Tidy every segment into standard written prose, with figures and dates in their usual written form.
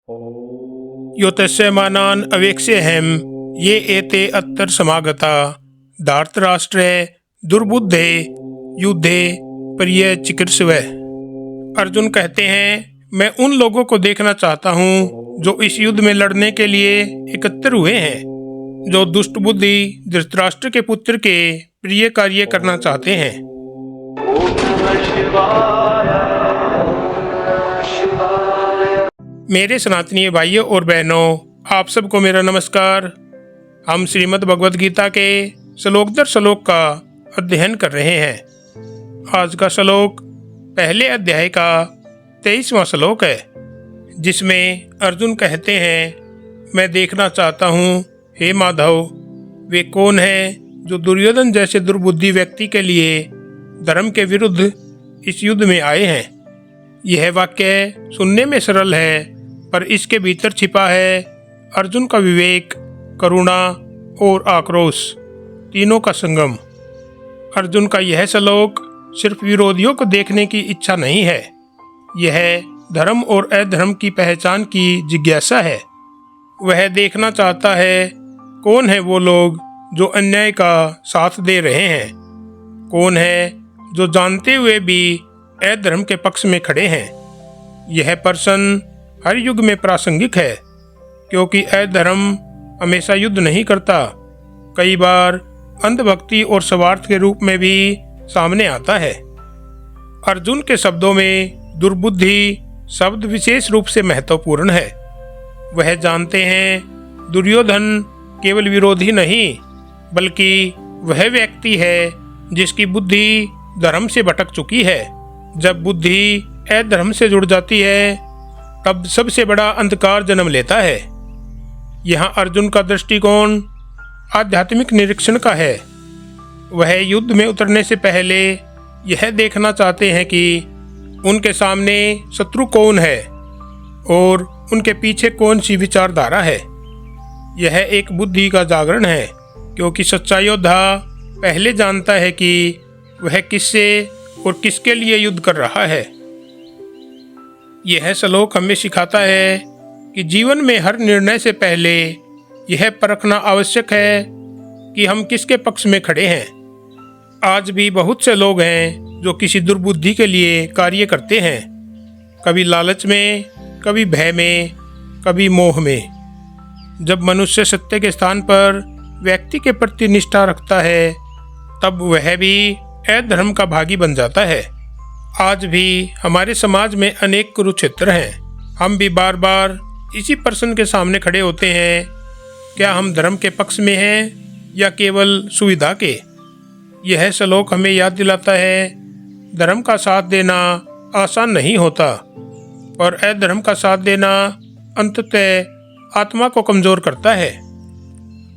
यो तस्य मानान् अवेक्ष्यहम् ये एते अत्र समागता धार्तराष्ट्रे दुर्बुद्धे युद्धे प्रिय चिकीर्षवे। अर्जुन कहते हैं, मैं उन लोगों को देखना चाहता हूँ जो इस युद्ध में लड़ने के लिए एकत्र हुए हैं, जो दुष्ट बुद्धि धृतराष्ट्र के पुत्र के प्रिय कार्य करना चाहते हैं। मेरे सनातनीय भाइयों और बहनों, आप सबको मेरा नमस्कार। हम श्रीमद् भगवद गीता के श्लोक दर श्लोक का अध्ययन कर रहे हैं। आज का श्लोक पहले अध्याय का 23वां श्लोक है, जिसमें अर्जुन कहते हैं, मैं देखना चाहता हूँ हे माधव, वे कौन है जो दुर्योधन जैसे दुर्बुद्धि व्यक्ति के लिए धर्म के विरुद्ध इस युद्ध में आए हैं। यह वाक्य सुनने में सरल है, पर इसके भीतर छिपा है अर्जुन का विवेक, करुणा और आक्रोश, तीनों का संगम। अर्जुन का यह श्लोक सिर्फ विरोधियों को देखने की इच्छा नहीं है, यह धर्म और अधर्म की पहचान की जिज्ञासा है। वह देखना चाहता है कौन है वो लोग जो अन्याय का साथ दे रहे हैं, कौन है जो जानते हुए भी अधर्म के पक्ष में खड़े हैं। यह प्रश्न हर युग में प्रासंगिक है, क्योंकि अधर्म हमेशा युद्ध नहीं करता, कई बार अंधभक्ति और स्वार्थ के रूप में भी सामने आता है। अर्जुन के शब्दों में दुर्बुद्धि शब्द विशेष रूप से महत्वपूर्ण है। वह जानते हैं दुर्योधन केवल विरोधी नहीं, बल्कि वह व्यक्ति है जिसकी बुद्धि धर्म से भटक चुकी है। जब बुद्धि अधर्म से जुड़ जाती है, तब सबसे बड़ा अंधकार जन्म लेता है। यहाँ अर्जुन का दृष्टिकोण आध्यात्मिक निरीक्षण का है। वह युद्ध में उतरने से पहले यह देखना चाहते हैं कि उनके सामने शत्रु कौन है और उनके पीछे कौन सी विचारधारा है। यह एक बुद्धि का जागरण है, क्योंकि सच्चा योद्धा पहले जानता है कि वह किससे और किसके लिए युद्ध कर रहा है। यह श्लोक हमें सिखाता है कि जीवन में हर निर्णय से पहले यह परखना आवश्यक है कि हम किसके पक्ष में खड़े हैं। आज भी बहुत से लोग हैं जो किसी दुर्बुद्धि के लिए कार्य करते हैं, कभी लालच में, कभी भय में, कभी मोह में। जब मनुष्य सत्य के स्थान पर व्यक्ति के प्रति निष्ठा रखता है, तब वह भी अधर्म का भागी बन जाता है। आज भी हमारे समाज में अनेक कुरुक्षेत्र हैं। हम भी बार बार इसी प्रश्न के सामने खड़े होते हैं, क्या हम धर्म के पक्ष में हैं या केवल सुविधा के। यह श्लोक हमें याद दिलाता है, धर्म का साथ देना आसान नहीं होता, और अधर्म का साथ देना अंततः आत्मा को कमजोर करता है।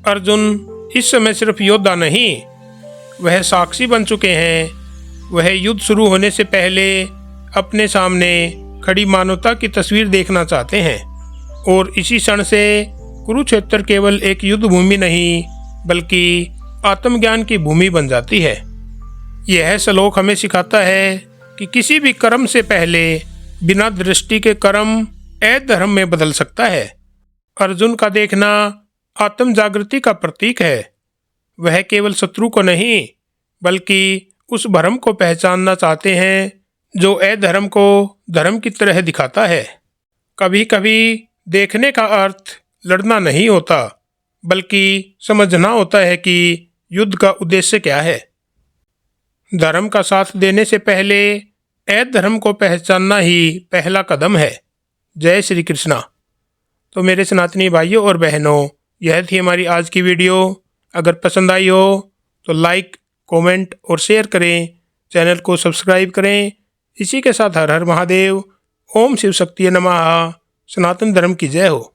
अर्जुन इस समय सिर्फ योद्धा नहीं, वह साक्षी बन चुके हैं। वह युद्ध शुरू होने से पहले अपने सामने खड़ी मानवता की तस्वीर देखना चाहते हैं, और इसी क्षण से कुरुक्षेत्र केवल एक युद्ध भूमि नहीं, बल्कि आत्मज्ञान की भूमि बन जाती है। यह श्लोक हमें सिखाता है कि किसी भी कर्म से पहले बिना दृष्टि के कर्म अधर्म में बदल सकता है। अर्जुन का देखना आत्म जागृति का प्रतीक है। वह केवल शत्रु को नहीं, बल्कि उस भ्रम को पहचानना चाहते हैं जो अधर्म को धर्म की तरह दिखाता है। कभी कभी देखने का अर्थ लड़ना नहीं होता, बल्कि समझना होता है कि युद्ध का उद्देश्य क्या है। धर्म का साथ देने से पहले अधर्म को पहचानना ही पहला कदम है। जय श्री कृष्णा। तो मेरे सनातनी भाइयों और बहनों, यह थी हमारी आज की वीडियो। अगर पसंद आई हो तो लाइक, कमेंट और शेयर करें, चैनल को सब्सक्राइब करें। इसी के साथ हर हर महादेव, ओम शिव शक्ति नमः। सनातन धर्म की जय हो।